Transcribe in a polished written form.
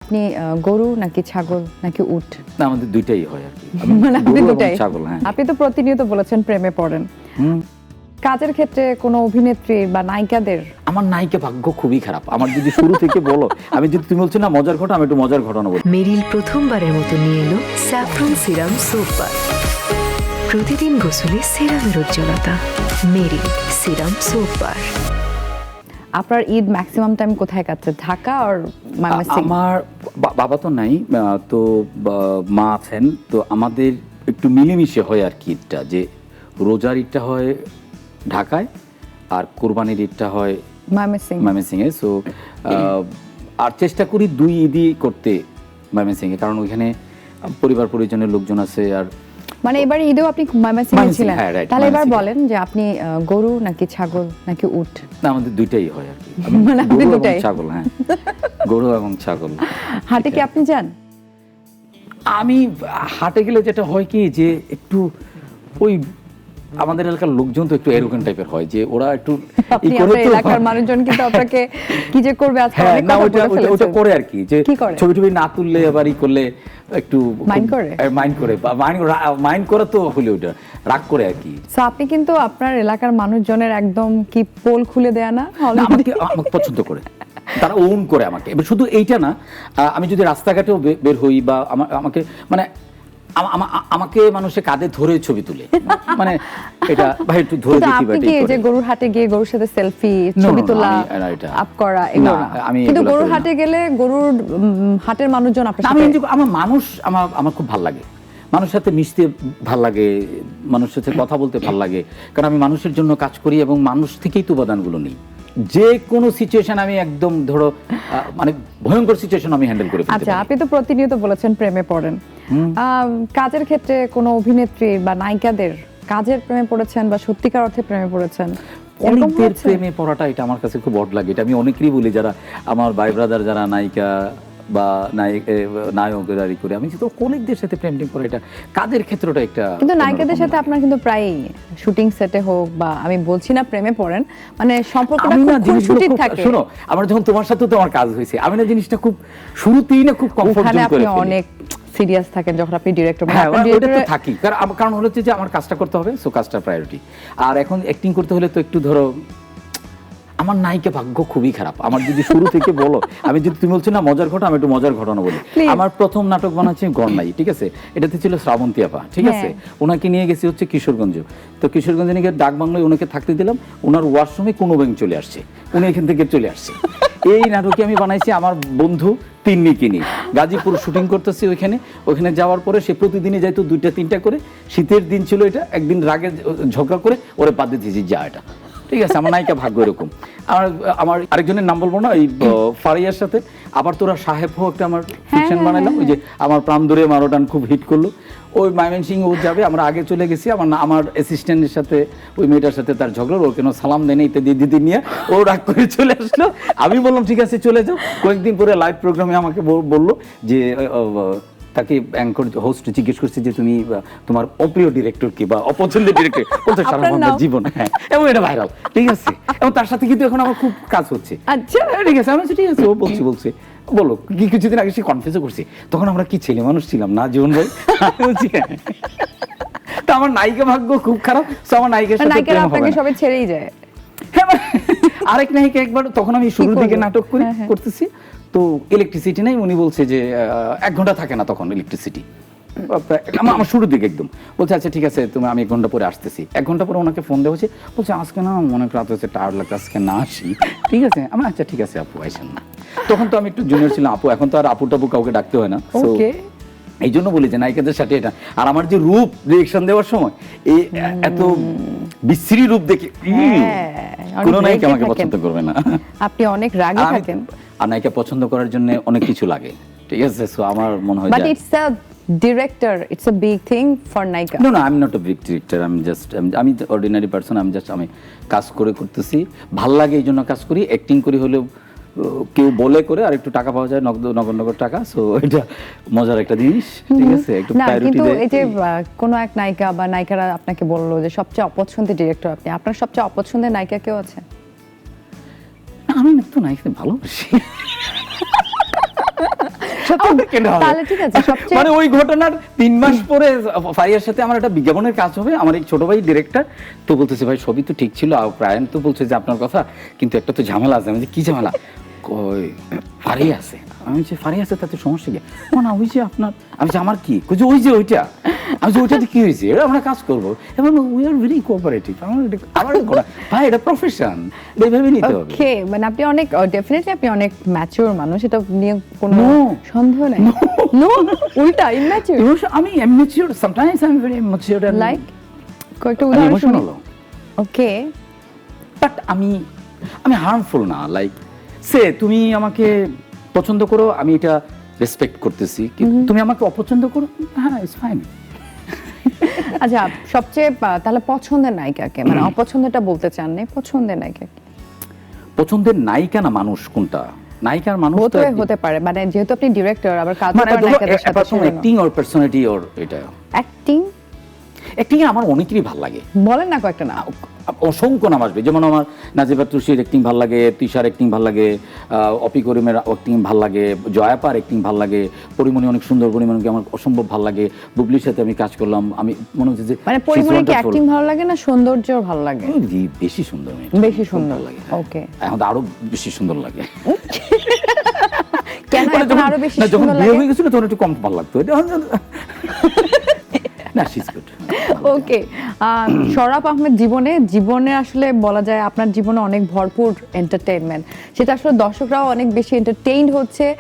আপনি গরু নাকি ছাগল নাকি উট? না, আমাদের দুইটাই হয় আর কি। মানে আপনি দুটাই? ছাগল, হ্যাঁ। আপনি তো প্রতিনিয়ত বলেছেন প্রেমে পড়েন। কাজের ক্ষেত্রে কোনো অভিনেত্রী বা নায়িকাদের? আমার নায়িকা ভাগ্য খুবই খারাপ। আমার যদি শুরু থেকে বলো, আমি যদি তুমি বলছো না মজার ঘটনা, আমি একটু মজার ঘটনা বলি। মেরিল প্রথমবারের মতো নিয়ে এলো স্যাফরন সিরাম সোপ বার। প্রতিদিন গোসলে সিরামের উজ্জ্বলতা। মেরিল সিরাম সোপ বার। আপনার ঈদ ম্যাক্সিমাম টাইম কোথায় কাটছে, ঢাকা আর ময়মনসিংহ? আমার বাবা তো নাই, তো মা আছেন, তো আমাদের একটু মিলেমিশে হয় আর কি। ঈদটা যে রোজার ঈদটা হয় ঢাকায়, আর কোরবানির ঈদটা হয় ময়মনসিংহে। সো আর চেষ্টা করি দুই ঈদই করতে ময়মনসিংহে, কারণ ওইখানে পরিবার পরিজনের লোকজন আছে। আর মানে এবারে ঈদেও আপনি ময়মনসিংহে ছিলেন? হ্যাঁ, রাইট। তাহলে এবার বলেন যে আপনি গরু নাকি ছাগল নাকি উট? না, আমাদের দুইটাই হয় আর কি। মানে আপনি গরু এবং দুটাই? ছাগল, হ্যাঁ, গরু এবং ছাগল। হাটে কি আপনি যান? আমি হাটে গেলে যেটা হয় কি, যে একটু ওই আমাদের এলাকার লোকজন তো একটু এরকম টাইপের হয়, যে ওরা একটু আপনি আপনার এলাকার মানুষজন কিন্তু আপনাকে কি যে করবে আজকে হ্যাঁ, অনেক না, কথা বলে ওটা ফেলেছেন। করে আর কি, যে কি করে? ছবি টবি না তুললে আবার ই করলে একটু মাইন্ড করে মাইন্ড করে তো হলে ওটা রাগ করে আর কি। সো আপনি কিন্তু আপনার এলাকার মানুষজনের একদম কি পোল খুলে দেয়া না? আমাকে পছন্দ করে, তারা ওন করে আমাকে। এবার শুধু এইটা না, আমি যদি রাস্তাঘাটেও বের হই বা আমাকে মানে আমাকে মানুষে কাঁধে ধরে ছবি তুলে, মানে এটা ভাই একটু ধরে দেখি। আপনি কি যে গরুর হাটে গিয়ে গরুর সাথে সেলফি ছবি তোলা আপ করা এগুলো না? কিন্তু গরুর হাটে গেলে গরুর হাটের মানুষজন আপনার সাথে, আমার খুব ভালো লাগে, মানুষের সাথে মিশতে ভাল লাগে, মানুষের সাথে কথা বলতে ভাল লাগে, কারণ আমি মানুষের জন্য কাজ করি এবং মানুষ থেকেই তো উপাদানগুলো নিই। যে কোনো সিচুয়েশন আমি একদম ধরো মানে ভয়ঙ্কর সিচুয়েশন আমি হ্যান্ডেল করে ফেলতে পারি। আচ্ছা, আপনি তো প্রতিনিয়ত বলেছেন প্রেমে পড়েন। কাজের ক্ষেত্রে কোনো অভিনেত্রী বা নায়িকাদের কাজের প্রেমে পড়েছেন বা সত্যিকার অর্থে প্রেমে পড়েছেন? অনেকদের প্রেমে পড়াটা এটা আমার কাছে খুব অড লাগে। এটা আমি অনেকেরই বলি, যারা আমার ভাই ব্রাদার যারা নায়িকা বা নায়কদারি করে, আমি তো অনেকদের সাথে প্রেম করে। এটা কাজের ক্ষেত্রটা একটা, কিন্তু নায়িকাদের সাথে আপনার কিন্তু প্রায় শুটিং সেটে হোক বা, আমি বলছি না প্রেমে পড়েন, মানে সম্পর্কটা খুব খুনসুটি থাকে। শোনো, আমার যখন তোমার সাথে তো আমার কাজ হয়েছে, আমি না জিনিসটা খুব শুরুতেই না খুব কমফোর্ট জোন করে ফেলি। অনেক সিরিয়াস থাকেন যখন আপনি ডিরেক্টর, হ্যাঁ, ওটা তো থাকি, কারণ হলো যে আমার কাজটা করতে হবে, সো কাজটা প্রায়োরিটি। আর এখন অ্যাক্টিং করতে হলে তো একটু ধরো, আমার নায়িকা ভাগ্য খুবই খারাপ। আমার যদি শুরু থেকে বলো, আমি যদি তুমি বলছো না মজার ঘটনা, আমি একটু মজার ঘটনা বলি। আমার প্রথম নাটক বানাচ্ছি গড়নাই, ঠিক আছে? এটাতে ছিল শ্রাবন্তী আপা, ঠিক আছে? ওনাকে নিয়ে গেছি হচ্ছে কিশোরগঞ্জ। তো কিশোরগঞ্জে নিয়ে ডাক বাংলায় ওনাকে থাকতে দিলাম, ওনার ওয়াশরুমে কোনো ব্যাংক চলে আসছে, উনি এখান থেকে চলে আসছে। এই নাটকে আমি বানাইছি আমার বন্ধু তিন্নিকে নিয়ে। গাজীপুর শুটিং করতেছি ওইখানে যাওয়ার পরে সে প্রতিদিনই যাইতো 2টা-3টা করে। শীতের দিন ছিল এটা, একদিন রাগে ঝগড়া করে ওরে বাদ দিয়ে দিয়েছি, যা এটা, ঠিক আছে? আমার নায়িকা ভাগ্য এরকম। আমার আরেকজনের নাম বলবো না, এই ফারিয়ার সাথে আবার তোরা সাহেব হোক একটা আমার ফিকশন বানাইলাম, ওই যে আমার প্রাণ ধরে মারোটান খুব হিট করলো। ওই ময়মনসিংহ ও যাবে, আমরা আগে চলে গেছি। আমার অ্যাসিস্ট্যান্টের সাথে ওই মেয়েটার সাথে তার ঝগড়া, ও কেন সালাম দেয় না ইত্যাদি দিদি নিয়ে ও রাগ করে চলে আসলো। আমি বললাম ঠিক আছে চলে যাও। কয়েকদিন পরে লাইভ প্রোগ্রামে আমাকে বললো যে তাকে অ্যাঙ্কর হোস্ট জিজ্ঞেস করছে যে তুমি তোমার অপ্রিয় ডিরেক্টর কি বা অপছন্দের ডিরেক্টর, বলতে সারা আমার জীবন, হ্যাঁ, এবং এটা ভাইরাল, ঠিক আছে? এবং তার সাথে কিন্তু এখন আমার খুব কাজ হচ্ছে। আচ্ছা, ঠিক আছে, আমি ঠিক আছে, ও বলছে বলো কি, কিছুদিন আগে সে কনফিউজও করছে, তখন আমরা কি ছেলে মানুষ ছিলাম না জীবন ভাই? বলছি তো আমার নায়িকা ভাগ্য খুব খারাপ, তো আমার নায়িকার সাথে প্রেম হবে না, সবাই ছেড়েই যায়। আরেক নায়িকা একবার, তখন আমি শুরুর দিকে নাটক করতেছি, তো ইলেকট্রিসিটি নাই। উনি বলছে যে 1 ঘন্টা থাকে না তখন ইলেকট্রিসিটি, আমার শুরুর দিকে একদম। বলছে আচ্ছা ঠিক আছে, তুমি আমি 1 ঘন্টা পরে আসতেছি। 1 ঘন্টা পরে ওনাকে ফোন দেওয়া হচ্ছে, বলছে আজকে না অনেক রাত হচ্ছে, টায়ার্ড লাগছে, আজকে না আসি, ঠিক আছে? আমি আচ্ছা ঠিক আছে আপু, আইসেন না। তখন তো আমি একটু জুনিয়র ছিলাম, আপু, এখন তো আর আপু টাপু কাউকে ডাকতে হয় না। এই জন্য বলি যে নায়িকাদের সাথে এটা। আর আমার যে রূপ, রিয়েকশন দেওয়ার সময় এই এত বিশ্রী রূপ দেখে কোনো নায়িকা আমাকে পছন্দ করবে না। আপনি অনেক রাগী থাকেন। আর নায়িকা পছন্দ করার জন্য অনেক কিছু লাগে, ঠিক আছে? সো আমার মনে হয়, but it's a director, it's a big thing for নায়িকা। No I am not a big director, আমি অর্ডিনারি পারসন। আমি কাজ করতেছি, ভাল লাগে এই জন্য কাজ করি। অ্যাক্টিং করি হলেও কেউ বলে করে আর একটু টাকা পাওয়া যায়, নগদ টাকা, সো এটা মজার একটা জিনিস, ঠিক আছে? একটু প্রায়োরিটি দেয়। এই যে কোন এক নায়িকা বা নায়িকারা আপনাকে বললো যে সবচেয়ে অপছন্দের ডিরেক্টর আপনি, আপনার সবচেয়ে অপছন্দের নায়িকা কেউ আছে? আমি তো নায়িকা ভালোবাসি। আমাকে কেন হবে? তাহলে ঠিক আছে, সবচেয়ে মানে ওই ঘটনার 3 মাস পরে ফারিয়ার সাথে আমার একটা বিজ্ঞাপনের কাজ হবে, আমার এক ছোট ভাই ডিরেক্টর, তো বলতেছে ভাই সবই তো ঠিক ছিল, আর প্রায়ন তো বলছে যে আপনার কথা, কিন্তু একটা তো ঝামেলা আছে। আমি যে কি ঝামেলা? কই ফারিয়া আছে। আমি যে ফারিয়া আছে তাতে সমস্যা কি? না ওই যে আপনার, আমি যে আমার কি কই ওই যে ওইটা, আমি যে ওইটাতে কি হয়েছে, এটা আমরা কাজ করবো, এবং উই আর ভেরি কোঅপারেটিভ। আমার ভাই এটা প্রফেশন, এইভাবে নিতে হবে। ওকে, মানে আপনি অনেক ডেফিনেটলি আপনি অনেক ম্যাচিওর মানুষ, এটা নিয়ে কোনো No. সন্দেহ নেই। নো, উল্টা ইম্যাচিওর। আমি immature, sometimes I'm very immature and like কয়েকটা আমি উদাহরণ শুনি। emotional. ওকে, বাট আমি হার্মফুল না। লাইক সে তুমি আমাকে পছন্দ করো, আমি এটা রেসপেক্ট করতেছি, কিন্তু তুমি আমাকে অপছন্দ করো, হ্যাঁ ইটস ফাইন। আচ্ছা সবচেয়ে তাহলে পছন্দের নায়িকাকে, মানে অপছন্দেরটা বলতে চান না, পছন্দের নায়িকাকে? পছন্দের নায়িকা না মানুষ কোনটা? নায়িকার মানুষ তো বোধহয় একদিন- হতে পারে, মানে যেহেতু আপনি ডিরেক্টর, আবার কাজ মানে করেন নায়িকাদের সাথে, অ্যাক্টিং অর পার্সোনালিটি অর এটা অ্যাক্টিং অ্যাক্টিং আমার অনেকেরই ভালো লাগে, বলেন না কয়েকটা না। অসংখ্য নাম আসবে। যেমন আমার নাজিবা তুষির অ্যাক্টিং ভাল লাগে, তিশার অ্যাক্টিং ভাল লাগে, অপি করিমের অ্যাক্টিং ভাল লাগে, জয়াপার অ্যাক্টিং ভাল লাগে, পরিমণি অনেক সুন্দর, পরিমণিকে আমার অসম্ভব ভাল লাগে। বুবলির সাথে আমি কাজ করলাম, আমি মনে হচ্ছে যে মানে she's পরিমণিকে wonderful. অ্যাক্টিং ভালো লাগে না সৌন্দর্য ভালো লাগে? ওই বেশি সুন্দর মেয়ে, বেশি খুব সুন্দর ভালো লাগে। ওকে, এখন তো আরো বেশি সুন্দর লাগে। কেন মানে এখন যখন- আরো বেশি না, যখন সুন্দর বিয়ে লাগে? হয়ে গেছিল তখন একটু কম ভালো লাগতো। এটা না, she's good. ওকে, শরাফ আহমেদ জীবনে আসলে বলা যায় আপনার জীবনে অনেক ভরপুর এন্টারটেইনমেন্ট, সেটা আসলে দর্শকরাও অনেক বেশি এন্টারটেইনড হচ্ছে।